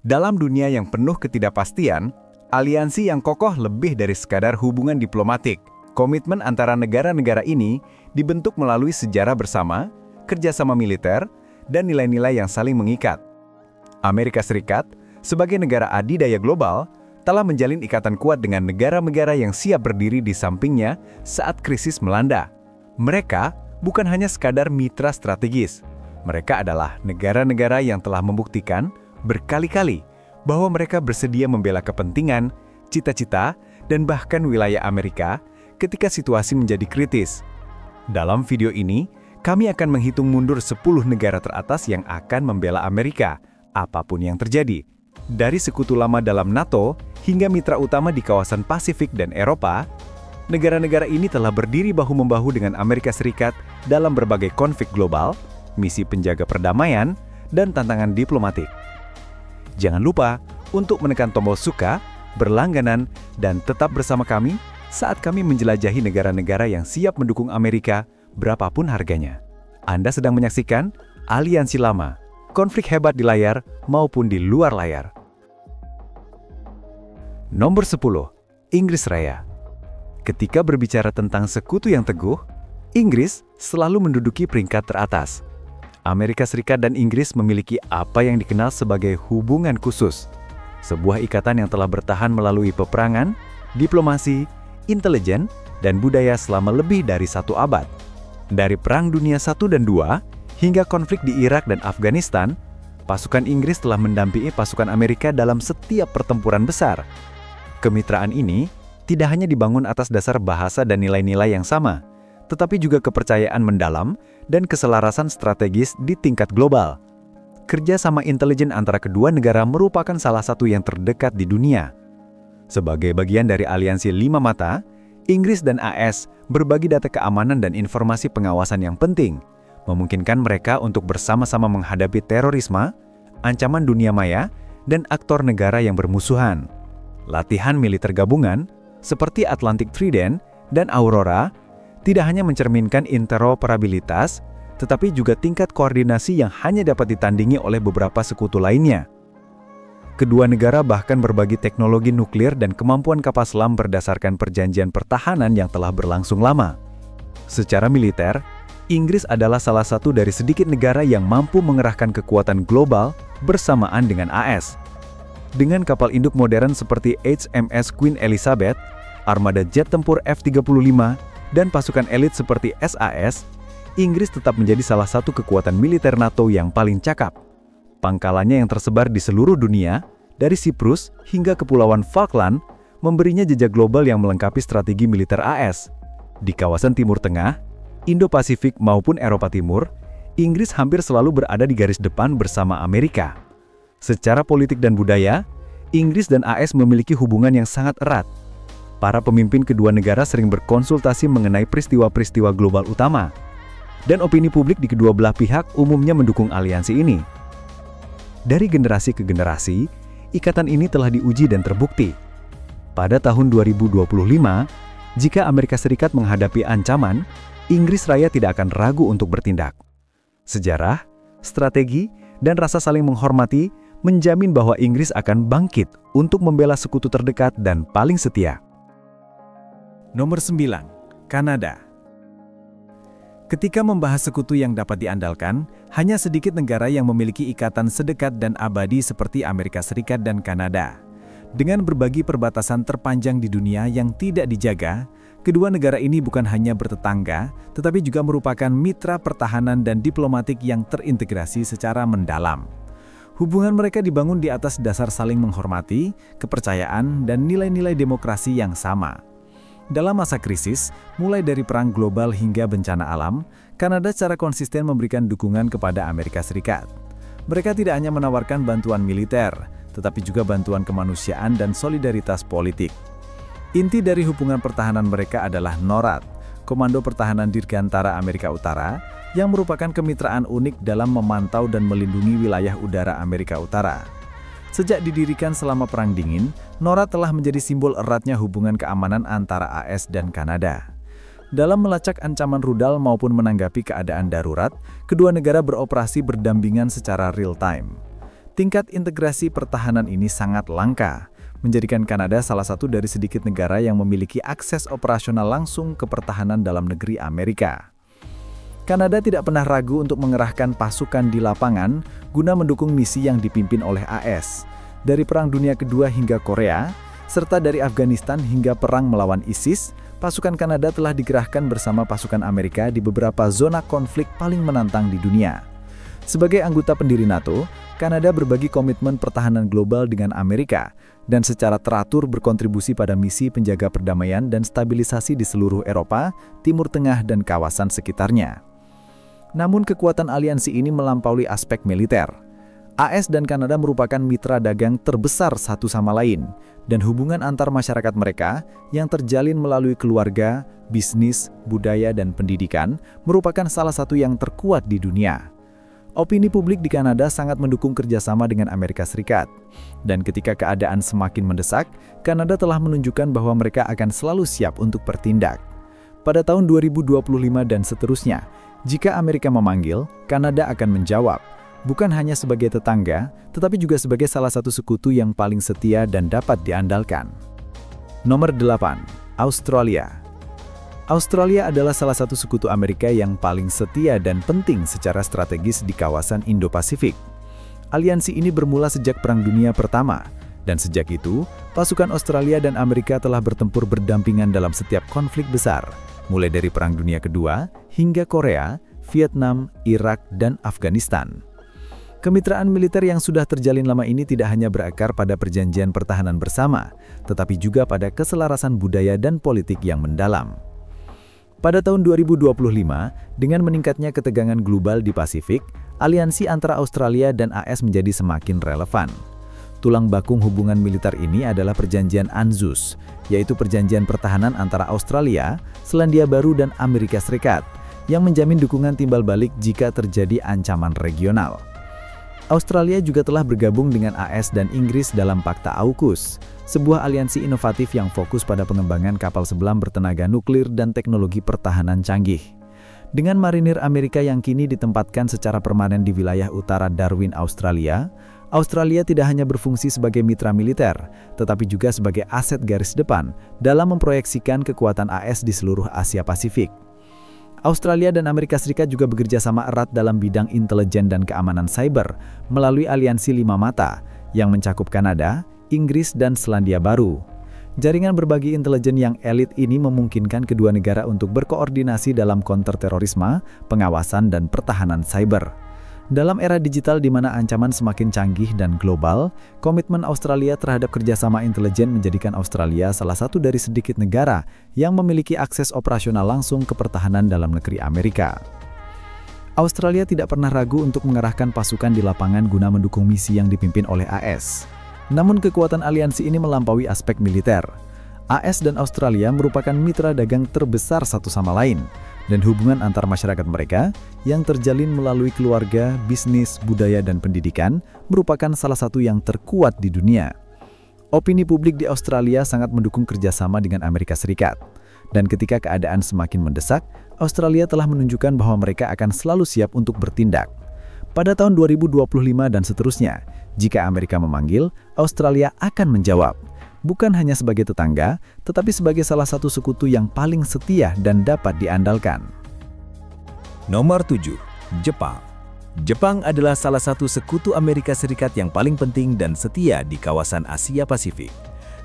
Dalam dunia yang penuh ketidakpastian, aliansi yang kokoh lebih dari sekadar hubungan diplomatik. Komitmen antara negara-negara ini dibentuk melalui sejarah bersama, kerjasama militer, dan nilai-nilai yang saling mengikat. Amerika Serikat, sebagai negara adidaya global, telah menjalin ikatan kuat dengan negara-negara yang siap berdiri di sampingnya saat krisis melanda. Mereka bukan hanya sekadar mitra strategis. Mereka adalah negara-negara yang telah membuktikan berkali-kali bahwa mereka bersedia membela kepentingan, cita-cita, dan bahkan wilayah Amerika ketika situasi menjadi kritis. Dalam video ini, kami akan menghitung mundur 10 negara teratas yang akan membela Amerika, apapun yang terjadi. Dari sekutu lama dalam NATO hingga mitra utama di kawasan Pasifik dan Eropa, negara-negara ini telah berdiri bahu-membahu dengan Amerika Serikat dalam berbagai konflik global, misi penjaga perdamaian, dan tantangan diplomatik. Jangan lupa untuk menekan tombol suka, berlangganan, dan tetap bersama kami saat kami menjelajahi negara-negara yang siap mendukung Amerika berapapun harganya. Anda sedang menyaksikan Aliansi Lama, konflik hebat di layar maupun di luar layar. Nomor 10. Inggris Raya. Ketika berbicara tentang sekutu yang teguh, Inggris selalu menduduki peringkat teratas. Amerika Serikat dan Inggris memiliki apa yang dikenal sebagai hubungan khusus. Sebuah ikatan yang telah bertahan melalui peperangan, diplomasi, intelijen, dan budaya selama lebih dari 1 abad. Dari Perang Dunia I dan II, hingga konflik di Irak dan Afghanistan, pasukan Inggris telah mendampingi pasukan Amerika dalam setiap pertempuran besar. Kemitraan ini tidak hanya dibangun atas dasar bahasa dan nilai-nilai yang sama, tetapi juga kepercayaan mendalam dan keselarasan strategis di tingkat global. Kerjasama intelijen antara kedua negara merupakan salah satu yang terdekat di dunia. Sebagai bagian dari aliansi 5 mata, Inggris dan AS berbagi data keamanan dan informasi pengawasan yang penting, memungkinkan mereka untuk bersama-sama menghadapi terorisme, ancaman dunia maya, dan aktor negara yang bermusuhan. Latihan militer gabungan, seperti Atlantic Trident dan Aurora, tidak hanya mencerminkan interoperabilitas, tetapi juga tingkat koordinasi yang hanya dapat ditandingi oleh beberapa sekutu lainnya. Kedua negara bahkan berbagi teknologi nuklir dan kemampuan kapal selam berdasarkan perjanjian pertahanan yang telah berlangsung lama. Secara militer, Inggris adalah salah satu dari sedikit negara yang mampu mengerahkan kekuatan global bersamaan dengan AS. Dengan kapal induk modern seperti HMS Queen Elizabeth, armada jet tempur F-35, dan pasukan elit seperti SAS, Inggris tetap menjadi salah satu kekuatan militer NATO yang paling cakap. Pangkalannya yang tersebar di seluruh dunia, dari Siprus hingga Kepulauan Falkland, memberinya jejak global yang melengkapi strategi militer AS. Di kawasan Timur Tengah, Indo-Pasifik maupun Eropa Timur, Inggris hampir selalu berada di garis depan bersama Amerika. Secara politik dan budaya, Inggris dan AS memiliki hubungan yang sangat erat. Para pemimpin kedua negara sering berkonsultasi mengenai peristiwa-peristiwa global utama, dan opini publik di kedua belah pihak umumnya mendukung aliansi ini. Dari generasi ke generasi, ikatan ini telah diuji dan terbukti. Pada tahun 2025, jika Amerika Serikat menghadapi ancaman, Inggris Raya tidak akan ragu untuk bertindak. Sejarah, strategi, dan rasa saling menghormati menjamin bahwa Inggris akan bangkit untuk membela sekutu terdekat dan paling setia. Nomor 9. Kanada. Ketika membahas sekutu yang dapat diandalkan, hanya sedikit negara yang memiliki ikatan sedekat dan abadi seperti Amerika Serikat dan Kanada. Dengan berbagi perbatasan terpanjang di dunia yang tidak dijaga, kedua negara ini bukan hanya bertetangga, tetapi juga merupakan mitra pertahanan dan diplomatik yang terintegrasi secara mendalam. Hubungan mereka dibangun di atas dasar saling menghormati, kepercayaan, dan nilai-nilai demokrasi yang sama. Dalam masa krisis, mulai dari perang global hingga bencana alam, Kanada secara konsisten memberikan dukungan kepada Amerika Serikat. Mereka tidak hanya menawarkan bantuan militer, tetapi juga bantuan kemanusiaan dan solidaritas politik. Inti dari hubungan pertahanan mereka adalah NORAD, Komando Pertahanan Dirgantara Amerika Utara, yang merupakan kemitraan unik dalam memantau dan melindungi wilayah udara Amerika Utara. Sejak didirikan selama Perang Dingin, NORAD telah menjadi simbol eratnya hubungan keamanan antara AS dan Kanada. Dalam melacak ancaman rudal maupun menanggapi keadaan darurat, kedua negara beroperasi berdampingan secara real-time. Tingkat integrasi pertahanan ini sangat langka, menjadikan Kanada salah satu dari sedikit negara yang memiliki akses operasional langsung ke pertahanan dalam negeri Amerika. Kanada tidak pernah ragu untuk mengerahkan pasukan di lapangan guna mendukung misi yang dipimpin oleh AS, dari Perang Dunia Kedua hingga Korea, serta dari Afghanistan hingga perang melawan ISIS. Pasukan Kanada telah digerahkan bersama pasukan Amerika di beberapa zona konflik paling menantang di dunia. Sebagai anggota pendiri NATO, Kanada berbagi komitmen pertahanan global dengan Amerika dan secara teratur berkontribusi pada misi penjaga perdamaian dan stabilisasi di seluruh Eropa, Timur Tengah, dan kawasan sekitarnya. Namun kekuatan aliansi ini melampaui aspek militer. AS dan Kanada merupakan mitra dagang terbesar satu sama lain, dan hubungan antar masyarakat mereka yang terjalin melalui keluarga, bisnis, budaya, dan pendidikan merupakan salah satu yang terkuat di dunia. Opini publik di Kanada sangat mendukung kerjasama dengan Amerika Serikat, dan ketika keadaan semakin mendesak, Kanada telah menunjukkan bahwa mereka akan selalu siap untuk bertindak. Pada tahun 2025 dan seterusnya, jika Amerika memanggil, Kanada akan menjawab, bukan hanya sebagai tetangga, tetapi juga sebagai salah satu sekutu yang paling setia dan dapat diandalkan. Nomor 8. Australia. Australia adalah salah satu sekutu Amerika yang paling setia dan penting secara strategis di kawasan Indo-Pasifik. Aliansi ini bermula sejak Perang Dunia Pertama, dan sejak itu, pasukan Australia dan Amerika telah bertempur berdampingan dalam setiap konflik besar, mulai dari Perang Dunia Kedua hingga Korea, Vietnam, Irak, dan Afghanistan. Kemitraan militer yang sudah terjalin lama ini tidak hanya berakar pada perjanjian pertahanan bersama, tetapi juga pada keselarasan budaya dan politik yang mendalam. Pada tahun 2025, dengan meningkatnya ketegangan global di Pasifik, aliansi antara Australia dan AS menjadi semakin relevan. Tulang bakung hubungan militer ini adalah Perjanjian ANZUS, yaitu perjanjian pertahanan antara Australia, Selandia Baru, dan Amerika Serikat, yang menjamin dukungan timbal balik jika terjadi ancaman regional. Australia juga telah bergabung dengan AS dan Inggris dalam Pakta AUKUS, sebuah aliansi inovatif yang fokus pada pengembangan kapal selam bertenaga nuklir dan teknologi pertahanan canggih. Dengan marinir Amerika yang kini ditempatkan secara permanen di wilayah utara Darwin, Australia, Australia tidak hanya berfungsi sebagai mitra militer, tetapi juga sebagai aset garis depan dalam memproyeksikan kekuatan AS di seluruh Asia Pasifik. Australia dan Amerika Serikat juga bekerja sama erat dalam bidang intelijen dan keamanan cyber melalui aliansi Lima Mata yang mencakup Kanada, Inggris, dan Selandia Baru. Jaringan berbagi intelijen yang elit ini memungkinkan kedua negara untuk berkoordinasi dalam kontrterorisme, pengawasan, dan pertahanan cyber. Dalam era digital di mana ancaman semakin canggih dan global, komitmen Australia terhadap kerjasama intelijen menjadikan Australia salah satu dari sedikit negara yang memiliki akses operasional langsung ke pertahanan dalam negeri Amerika. Australia tidak pernah ragu untuk mengerahkan pasukan di lapangan guna mendukung misi yang dipimpin oleh AS. Namun kekuatan aliansi ini melampaui aspek militer. AS dan Australia merupakan mitra dagang terbesar satu sama lain, dan hubungan antar masyarakat mereka yang terjalin melalui keluarga, bisnis, budaya, dan pendidikan merupakan salah satu yang terkuat di dunia. Opini publik di Australia sangat mendukung kerjasama dengan Amerika Serikat, dan ketika keadaan semakin mendesak, Australia telah menunjukkan bahwa mereka akan selalu siap untuk bertindak. Pada tahun 2025 dan seterusnya, jika Amerika memanggil, Australia akan menjawab, bukan hanya sebagai tetangga, tetapi sebagai salah satu sekutu yang paling setia dan dapat diandalkan. Nomor 7. Jepang. Jepang adalah salah satu sekutu Amerika Serikat yang paling penting dan setia di kawasan Asia Pasifik.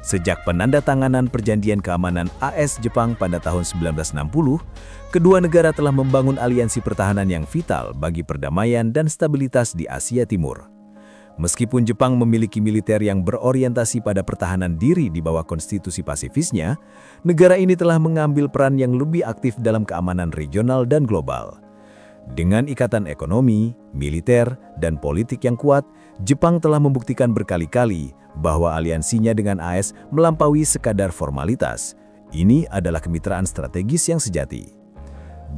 Sejak penandatanganan Perjanjian Keamanan AS-Jepang pada tahun 1960, kedua negara telah membangun aliansi pertahanan yang vital bagi perdamaian dan stabilitas di Asia Timur. Meskipun Jepang memiliki militer yang berorientasi pada pertahanan diri di bawah konstitusi pasifisnya, negara ini telah mengambil peran yang lebih aktif dalam keamanan regional dan global. Dengan ikatan ekonomi, militer, dan politik yang kuat, Jepang telah membuktikan berkali-kali bahwa aliansinya dengan AS melampaui sekadar formalitas. Ini adalah kemitraan strategis yang sejati.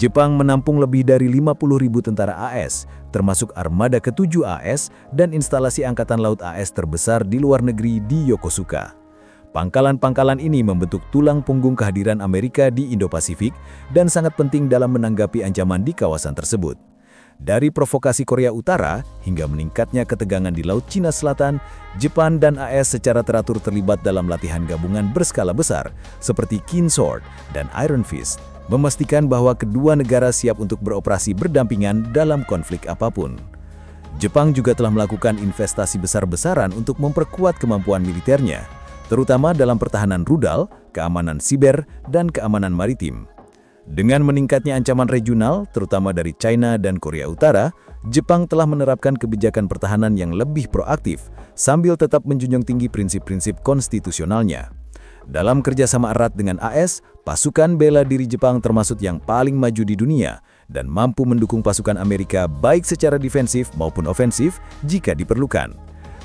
Jepang menampung lebih dari 50.000 tentara AS, termasuk armada ke-7 AS dan instalasi Angkatan Laut AS terbesar di luar negeri di Yokosuka. Pangkalan-pangkalan ini membentuk tulang punggung kehadiran Amerika di Indo-Pasifik dan sangat penting dalam menanggapi ancaman di kawasan tersebut. Dari provokasi Korea Utara hingga meningkatnya ketegangan di Laut Cina Selatan, Jepang dan AS secara teratur terlibat dalam latihan gabungan berskala besar seperti Keen Sword dan Iron Fist, memastikan bahwa kedua negara siap untuk beroperasi berdampingan dalam konflik apapun. Jepang juga telah melakukan investasi besar-besaran untuk memperkuat kemampuan militernya, terutama dalam pertahanan rudal, keamanan siber, dan keamanan maritim. Dengan meningkatnya ancaman regional, terutama dari China dan Korea Utara, Jepang telah menerapkan kebijakan pertahanan yang lebih proaktif, sambil tetap menjunjung tinggi prinsip-prinsip konstitusionalnya. Dalam kerjasama erat dengan AS, pasukan bela diri Jepang termasuk yang paling maju di dunia, dan mampu mendukung pasukan Amerika baik secara defensif maupun ofensif jika diperlukan.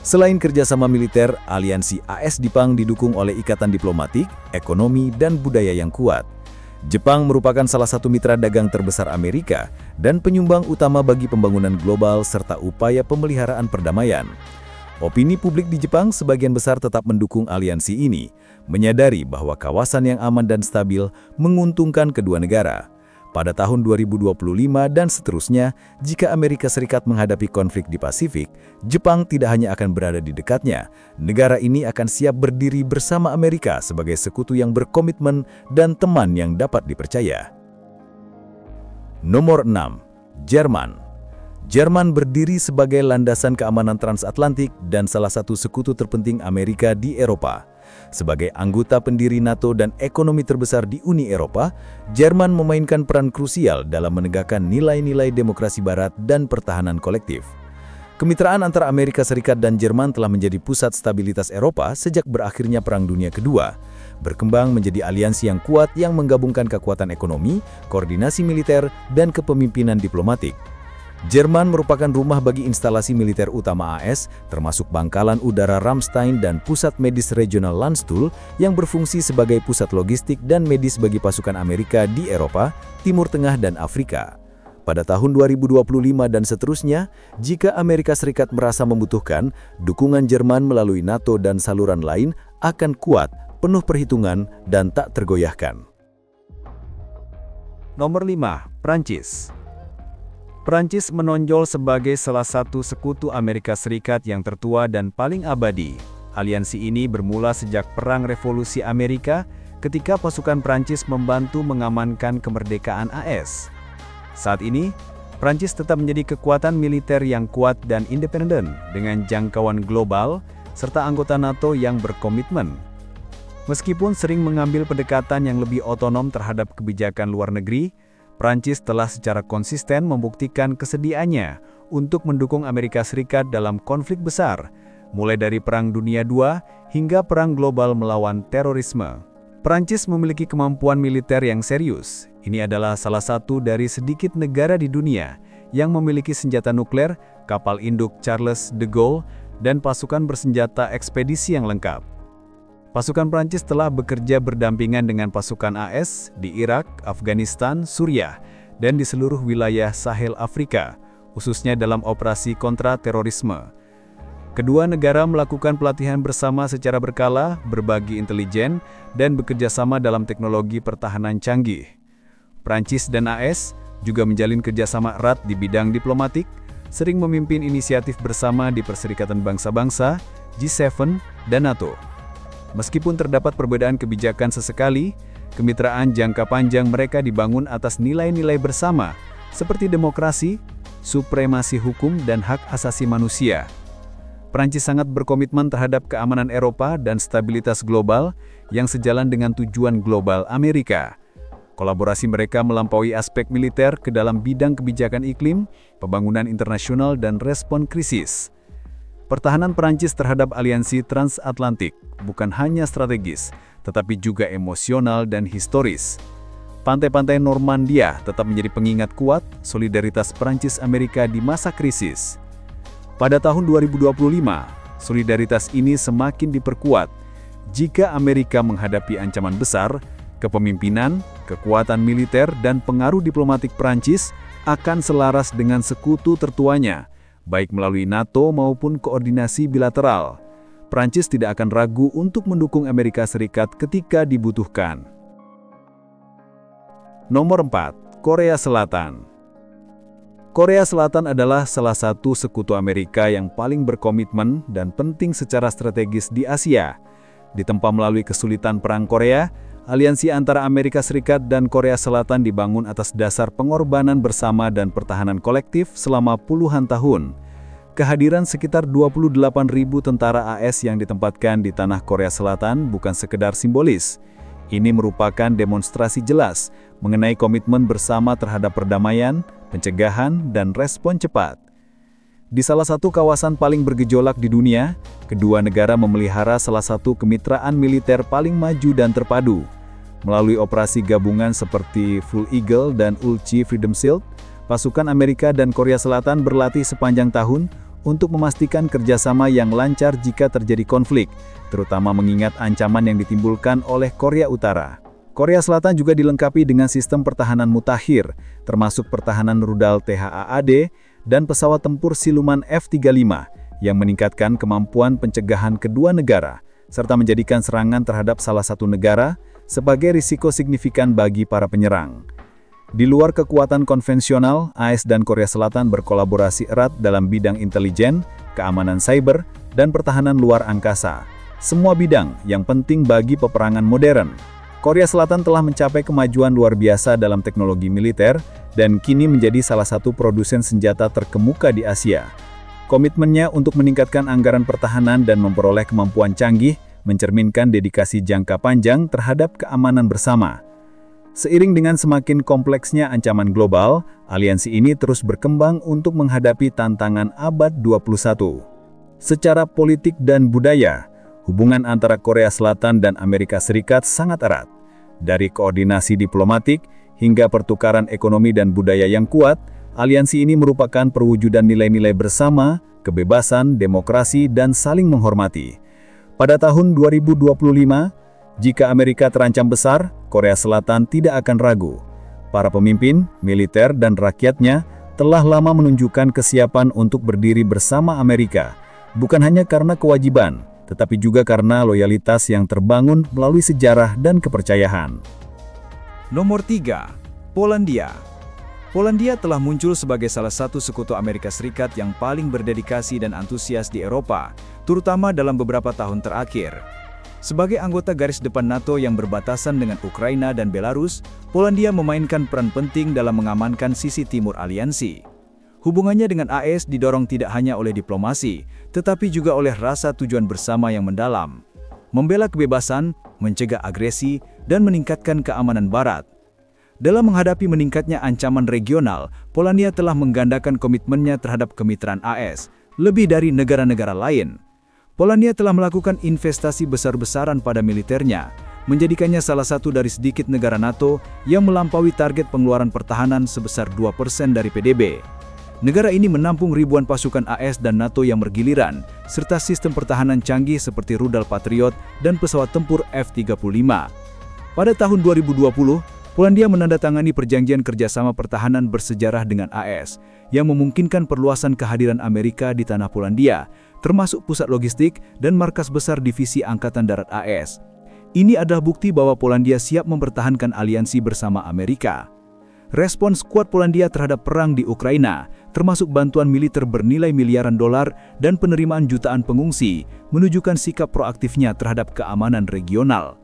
Selain kerjasama militer, aliansi AS-Jepang didukung oleh ikatan diplomatik, ekonomi, dan budaya yang kuat. Jepang merupakan salah satu mitra dagang terbesar Amerika dan penyumbang utama bagi pembangunan global serta upaya pemeliharaan perdamaian. Opini publik di Jepang sebagian besar tetap mendukung aliansi ini, menyadari bahwa kawasan yang aman dan stabil menguntungkan kedua negara. Pada tahun 2025 dan seterusnya, jika Amerika Serikat menghadapi konflik di Pasifik, Jepang tidak hanya akan berada di dekatnya, negara ini akan siap berdiri bersama Amerika sebagai sekutu yang berkomitmen dan teman yang dapat dipercaya. Nomor 6. Jerman. Jerman berdiri sebagai landasan keamanan transatlantik dan salah satu sekutu terpenting Amerika di Eropa. Sebagai anggota pendiri NATO dan ekonomi terbesar di Uni Eropa, Jerman memainkan peran krusial dalam menegakkan nilai-nilai demokrasi Barat dan pertahanan kolektif. Kemitraan antara Amerika Serikat dan Jerman telah menjadi pusat stabilitas Eropa sejak berakhirnya Perang Dunia Kedua, berkembang menjadi aliansi yang kuat yang menggabungkan kekuatan ekonomi, koordinasi militer, dan kepemimpinan diplomatik. Jerman merupakan rumah bagi instalasi militer utama AS, termasuk Pangkalan Udara Ramstein dan Pusat Medis Regional Landstuhl yang berfungsi sebagai pusat logistik dan medis bagi pasukan Amerika di Eropa, Timur Tengah, dan Afrika. Pada tahun 2025 dan seterusnya, jika Amerika Serikat merasa membutuhkan, dukungan Jerman melalui NATO dan saluran lain akan kuat, penuh perhitungan, dan tak tergoyahkan. Nomor 5. Prancis. Prancis menonjol sebagai salah satu sekutu Amerika Serikat yang tertua dan paling abadi. Aliansi ini bermula sejak Perang Revolusi Amerika ketika pasukan Prancis membantu mengamankan kemerdekaan AS. Saat ini, Prancis tetap menjadi kekuatan militer yang kuat dan independen dengan jangkauan global serta anggota NATO yang berkomitmen. Meskipun sering mengambil pendekatan yang lebih otonom terhadap kebijakan luar negeri, Prancis telah secara konsisten membuktikan kesediaannya untuk mendukung Amerika Serikat dalam konflik besar, mulai dari Perang Dunia II hingga Perang Global melawan terorisme. Prancis memiliki kemampuan militer yang serius. Ini adalah salah satu dari sedikit negara di dunia yang memiliki senjata nuklir, kapal induk Charles de Gaulle, dan pasukan bersenjata ekspedisi yang lengkap. Pasukan Prancis telah bekerja berdampingan dengan pasukan AS di Irak, Afghanistan, Suriah, dan di seluruh wilayah Sahel Afrika, khususnya dalam operasi kontra terorisme. Kedua negara melakukan pelatihan bersama secara berkala, berbagi intelijen, dan bekerja sama dalam teknologi pertahanan canggih. Prancis dan AS juga menjalin kerjasama erat di bidang diplomatik, sering memimpin inisiatif bersama di Perserikatan Bangsa-Bangsa, G7, dan NATO. Meskipun terdapat perbedaan kebijakan sesekali, kemitraan jangka panjang mereka dibangun atas nilai-nilai bersama, seperti demokrasi, supremasi hukum, dan hak asasi manusia. Prancis sangat berkomitmen terhadap keamanan Eropa dan stabilitas global yang sejalan dengan tujuan global Amerika. Kolaborasi mereka melampaui aspek militer ke dalam bidang kebijakan iklim, pembangunan internasional, dan respon krisis. Pertahanan Prancis terhadap aliansi transatlantik bukan hanya strategis, tetapi juga emosional dan historis. Pantai-pantai Normandia tetap menjadi pengingat kuat solidaritas Prancis-Amerika di masa krisis. Pada tahun 2025, solidaritas ini semakin diperkuat. Jika Amerika menghadapi ancaman besar, kepemimpinan, kekuatan militer, dan pengaruh diplomatik Prancis akan selaras dengan sekutu tertuanya, baik melalui NATO maupun koordinasi bilateral. Prancis tidak akan ragu untuk mendukung Amerika Serikat ketika dibutuhkan. Nomor 4. Korea Selatan. Korea Selatan adalah salah satu sekutu Amerika yang paling berkomitmen dan penting secara strategis di Asia. Ditempa melalui kesulitan Perang Korea, aliansi antara Amerika Serikat dan Korea Selatan dibangun atas dasar pengorbanan bersama dan pertahanan kolektif selama puluhan tahun. Kehadiran sekitar 28.000 tentara AS yang ditempatkan di tanah Korea Selatan bukan sekedar simbolis. Ini merupakan demonstrasi jelas mengenai komitmen bersama terhadap perdamaian, pencegahan, dan respon cepat. Di salah satu kawasan paling bergejolak di dunia, kedua negara memelihara salah satu kemitraan militer paling maju dan terpadu. Melalui operasi gabungan seperti Full Eagle dan Ulchi Freedom Shield, pasukan Amerika dan Korea Selatan berlatih sepanjang tahun untuk memastikan kerjasama yang lancar jika terjadi konflik, terutama mengingat ancaman yang ditimbulkan oleh Korea Utara. Korea Selatan juga dilengkapi dengan sistem pertahanan mutakhir, termasuk pertahanan rudal THAAD dan pesawat tempur siluman F-35 yang meningkatkan kemampuan pencegahan kedua negara, serta menjadikan serangan terhadap salah satu negara sebagai risiko signifikan bagi para penyerang. Di luar kekuatan konvensional, AS dan Korea Selatan berkolaborasi erat dalam bidang intelijen, keamanan cyber, dan pertahanan luar angkasa. Semua bidang yang penting bagi peperangan modern. Korea Selatan telah mencapai kemajuan luar biasa dalam teknologi militer dan kini menjadi salah satu produsen senjata terkemuka di Asia. Komitmennya untuk meningkatkan anggaran pertahanan dan memperoleh kemampuan canggih mencerminkan dedikasi jangka panjang terhadap keamanan bersama. Seiring dengan semakin kompleksnya ancaman global, aliansi ini terus berkembang untuk menghadapi tantangan abad 21. Secara politik dan budaya, hubungan antara Korea Selatan dan Amerika Serikat sangat erat. Dari koordinasi diplomatik hingga pertukaran ekonomi dan budaya yang kuat, aliansi ini merupakan perwujudan nilai-nilai bersama, kebebasan, demokrasi, dan saling menghormati. Pada tahun 2025, jika Amerika terancam besar, Korea Selatan tidak akan ragu. Para pemimpin, militer, dan rakyatnya telah lama menunjukkan kesiapan untuk berdiri bersama Amerika, bukan hanya karena kewajiban, tetapi juga karena loyalitas yang terbangun melalui sejarah dan kepercayaan. Nomor 3. Polandia. Polandia telah muncul sebagai salah satu sekutu Amerika Serikat yang paling berdedikasi dan antusias di Eropa, terutama dalam beberapa tahun terakhir. Sebagai anggota garis depan NATO yang berbatasan dengan Ukraina dan Belarus, Polandia memainkan peran penting dalam mengamankan sisi timur aliansi. Hubungannya dengan AS didorong tidak hanya oleh diplomasi, tetapi juga oleh rasa tujuan bersama yang mendalam. Membela kebebasan, mencegah agresi, dan meningkatkan keamanan Barat. Dalam menghadapi meningkatnya ancaman regional, Polandia telah menggandakan komitmennya terhadap kemitraan AS, lebih dari negara-negara lain. Polandia telah melakukan investasi besar-besaran pada militernya, menjadikannya salah satu dari sedikit negara NATO yang melampaui target pengeluaran pertahanan sebesar 2% dari PDB. Negara ini menampung ribuan pasukan AS dan NATO yang bergiliran, serta sistem pertahanan canggih seperti rudal Patriot dan pesawat tempur F-35. Pada tahun 2020, Polandia menandatangani perjanjian kerjasama pertahanan bersejarah dengan AS, yang memungkinkan perluasan kehadiran Amerika di tanah Polandia, termasuk pusat logistik dan markas besar divisi Angkatan Darat AS. Ini adalah bukti bahwa Polandia siap mempertahankan aliansi bersama Amerika. Respons kuat Polandia terhadap perang di Ukraina, termasuk bantuan militer bernilai miliaran dolar dan penerimaan jutaan pengungsi, menunjukkan sikap proaktifnya terhadap keamanan regional.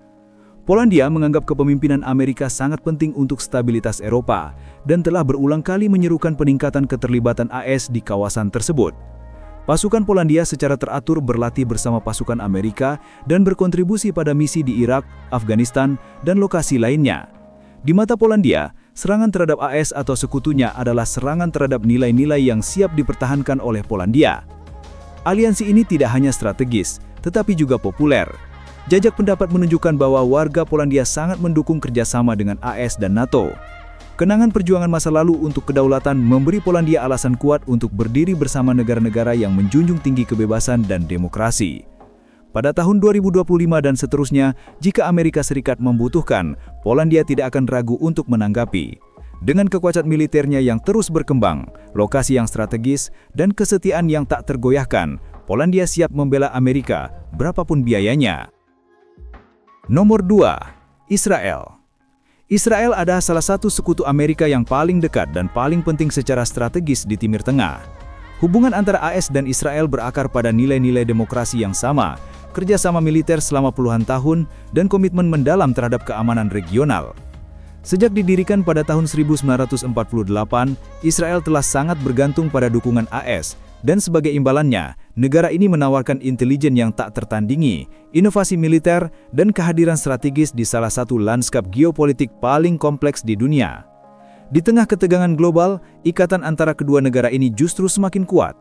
Polandia menganggap kepemimpinan Amerika sangat penting untuk stabilitas Eropa dan telah berulang kali menyerukan peningkatan keterlibatan AS di kawasan tersebut. Pasukan Polandia secara teratur berlatih bersama pasukan Amerika dan berkontribusi pada misi di Irak, Afghanistan, dan lokasi lainnya. Di mata Polandia, serangan terhadap AS atau sekutunya adalah serangan terhadap nilai-nilai yang siap dipertahankan oleh Polandia. Aliansi ini tidak hanya strategis, tetapi juga populer. Jajak pendapat menunjukkan bahwa warga Polandia sangat mendukung kerjasama dengan AS dan NATO. Kenangan perjuangan masa lalu untuk kedaulatan memberi Polandia alasan kuat untuk berdiri bersama negara-negara yang menjunjung tinggi kebebasan dan demokrasi. Pada tahun 2025 dan seterusnya, jika Amerika Serikat membutuhkan, Polandia tidak akan ragu untuk menanggapi. Dengan kekuatan militernya yang terus berkembang, lokasi yang strategis, dan kesetiaan yang tak tergoyahkan, Polandia siap membela Amerika, berapapun biayanya. Nomor 2. Israel. Israel adalah salah satu sekutu Amerika yang paling dekat dan paling penting secara strategis di Timur Tengah. Hubungan antara AS dan Israel berakar pada nilai-nilai demokrasi yang sama, kerjasama militer selama puluhan tahun, dan komitmen mendalam terhadap keamanan regional. Sejak didirikan pada tahun 1948, Israel telah sangat bergantung pada dukungan AS, dan sebagai imbalannya, negara ini menawarkan intelijen yang tak tertandingi, inovasi militer, dan kehadiran strategis di salah satu lanskap geopolitik paling kompleks di dunia. Di tengah ketegangan global, ikatan antara kedua negara ini justru semakin kuat.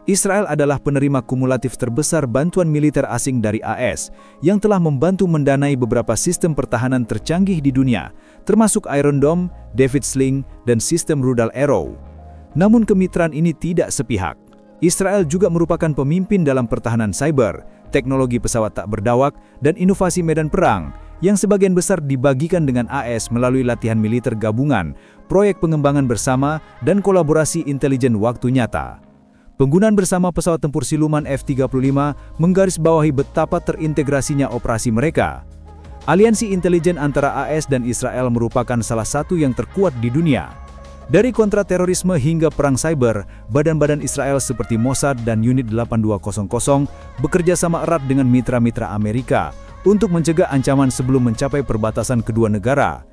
Israel adalah penerima kumulatif terbesar bantuan militer asing dari AS, yang telah membantu mendanai beberapa sistem pertahanan tercanggih di dunia, termasuk Iron Dome, David's Sling, dan sistem rudal Arrow. Namun kemitraan ini tidak sepihak. Israel juga merupakan pemimpin dalam pertahanan cyber, teknologi pesawat tak berdawak, dan inovasi medan perang, yang sebagian besar dibagikan dengan AS melalui latihan militer gabungan, proyek pengembangan bersama, dan kolaborasi intelijen waktu nyata. Penggunaan bersama pesawat tempur siluman F-35 menggarisbawahi betapa terintegrasinya operasi mereka. Aliansi intelijen antara AS dan Israel merupakan salah satu yang terkuat di dunia. Dari kontraterorisme hingga perang cyber, badan-badan Israel seperti Mossad dan Unit 8200 bekerja sama erat dengan mitra-mitra Amerika untuk mencegah ancaman sebelum mencapai perbatasan kedua negara.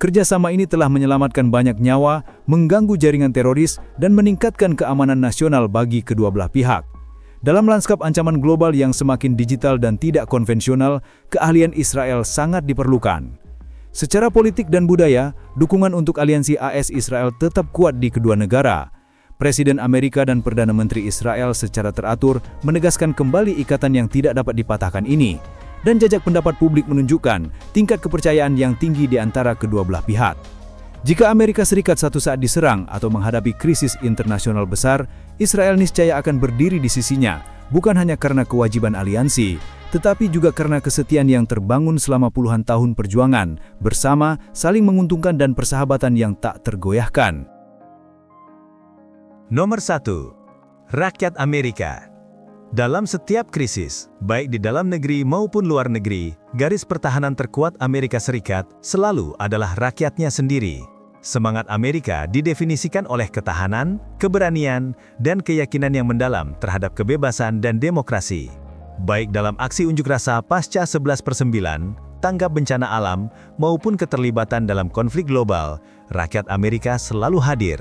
Kerjasama ini telah menyelamatkan banyak nyawa, mengganggu jaringan teroris, dan meningkatkan keamanan nasional bagi kedua belah pihak. Dalam lanskap ancaman global yang semakin digital dan tidak konvensional, keahlian Israel sangat diperlukan. Secara politik dan budaya, dukungan untuk aliansi AS-Israel tetap kuat di kedua negara. Presiden Amerika dan Perdana Menteri Israel secara teratur menegaskan kembali ikatan yang tidak dapat dipatahkan ini, dan jajak pendapat publik menunjukkan tingkat kepercayaan yang tinggi di antara kedua belah pihak. Jika Amerika Serikat suatu saat diserang atau menghadapi krisis internasional besar, Israel niscaya akan berdiri di sisinya, bukan hanya karena kewajiban aliansi, tetapi juga karena kesetiaan yang terbangun selama puluhan tahun perjuangan, bersama, saling menguntungkan dan persahabatan yang tak tergoyahkan. Nomor 1. Rakyat Amerika. Dalam setiap krisis, baik di dalam negeri maupun luar negeri, garis pertahanan terkuat Amerika Serikat selalu adalah rakyatnya sendiri. Semangat Amerika didefinisikan oleh ketahanan, keberanian, dan keyakinan yang mendalam terhadap kebebasan dan demokrasi. Baik dalam aksi unjuk rasa pasca 11/9, tanggap bencana alam, maupun keterlibatan dalam konflik global, rakyat Amerika selalu hadir.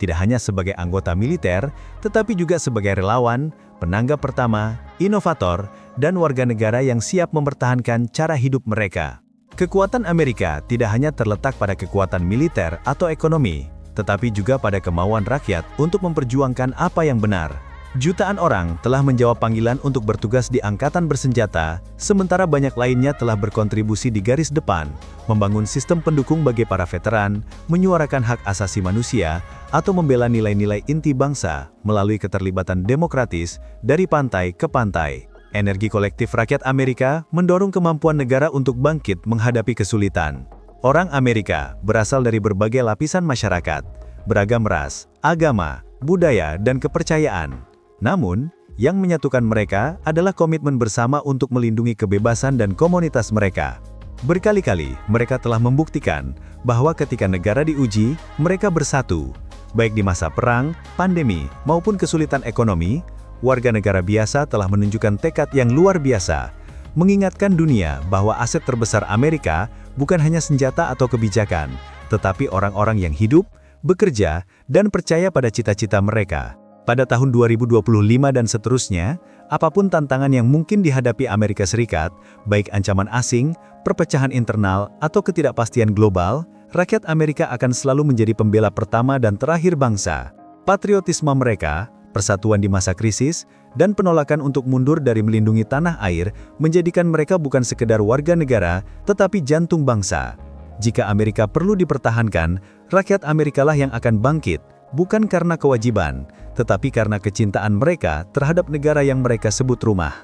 Tidak hanya sebagai anggota militer, tetapi juga sebagai relawan, penanggap pertama, inovator, dan warga negara yang siap mempertahankan cara hidup mereka. Kekuatan Amerika tidak hanya terletak pada kekuatan militer atau ekonomi, tetapi juga pada kemauan rakyat untuk memperjuangkan apa yang benar. Jutaan orang telah menjawab panggilan untuk bertugas di angkatan bersenjata, sementara banyak lainnya telah berkontribusi di garis depan, membangun sistem pendukung bagi para veteran, menyuarakan hak asasi manusia, atau membela nilai-nilai inti bangsa melalui keterlibatan demokratis dari pantai ke pantai. Energi kolektif rakyat Amerika mendorong kemampuan negara untuk bangkit menghadapi kesulitan. Orang Amerika berasal dari berbagai lapisan masyarakat, beragam ras, agama, budaya, dan kepercayaan. Namun, yang menyatukan mereka adalah komitmen bersama untuk melindungi kebebasan dan komunitas mereka. Berkali-kali, mereka telah membuktikan bahwa ketika negara diuji, mereka bersatu. Baik di masa perang, pandemi, maupun kesulitan ekonomi, warga negara biasa telah menunjukkan tekad yang luar biasa, mengingatkan dunia bahwa aset terbesar Amerika bukan hanya senjata atau kebijakan, tetapi orang-orang yang hidup, bekerja, dan percaya pada cita-cita mereka. Pada tahun 2025 dan seterusnya, apapun tantangan yang mungkin dihadapi Amerika Serikat, baik ancaman asing, perpecahan internal, atau ketidakpastian global, rakyat Amerika akan selalu menjadi pembela pertama dan terakhir bangsa. Patriotisme mereka, persatuan di masa krisis, dan penolakan untuk mundur dari melindungi tanah air menjadikan mereka bukan sekedar warga negara, tetapi jantung bangsa. Jika Amerika perlu dipertahankan, rakyat Amerikalah yang akan bangkit, bukan karena kewajiban, tetapi karena kecintaan mereka terhadap negara yang mereka sebut rumah.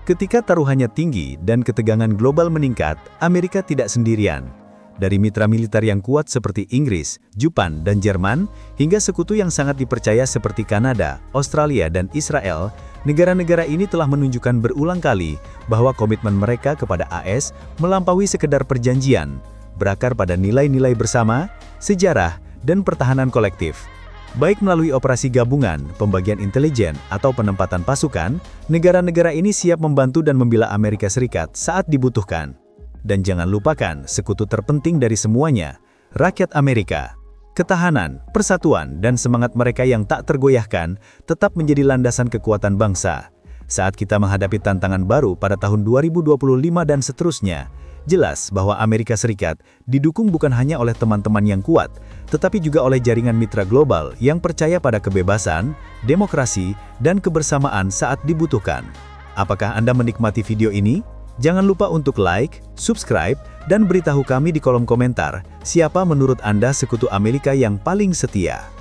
Ketika taruhannya tinggi dan ketegangan global meningkat, Amerika tidak sendirian. Dari mitra militer yang kuat seperti Inggris, Jepang, dan Jerman, hingga sekutu yang sangat dipercaya seperti Kanada, Australia, dan Israel, negara-negara ini telah menunjukkan berulang kali bahwa komitmen mereka kepada AS melampaui sekedar perjanjian, berakar pada nilai-nilai bersama, sejarah, dan pertahanan kolektif. Baik melalui operasi gabungan, pembagian intelijen, atau penempatan pasukan, negara-negara ini siap membantu dan membela Amerika Serikat saat dibutuhkan. Dan jangan lupakan sekutu terpenting dari semuanya, rakyat Amerika. Ketahanan, persatuan, dan semangat mereka yang tak tergoyahkan tetap menjadi landasan kekuatan bangsa. Saat kita menghadapi tantangan baru pada tahun 2025 dan seterusnya, jelas bahwa Amerika Serikat didukung bukan hanya oleh teman-teman yang kuat, tetapi juga oleh jaringan mitra global yang percaya pada kebebasan, demokrasi, dan kebersamaan saat dibutuhkan. Apakah Anda menikmati video ini? Jangan lupa untuk like, subscribe, dan beritahu kami di kolom komentar siapa menurut Anda sekutu Amerika yang paling setia.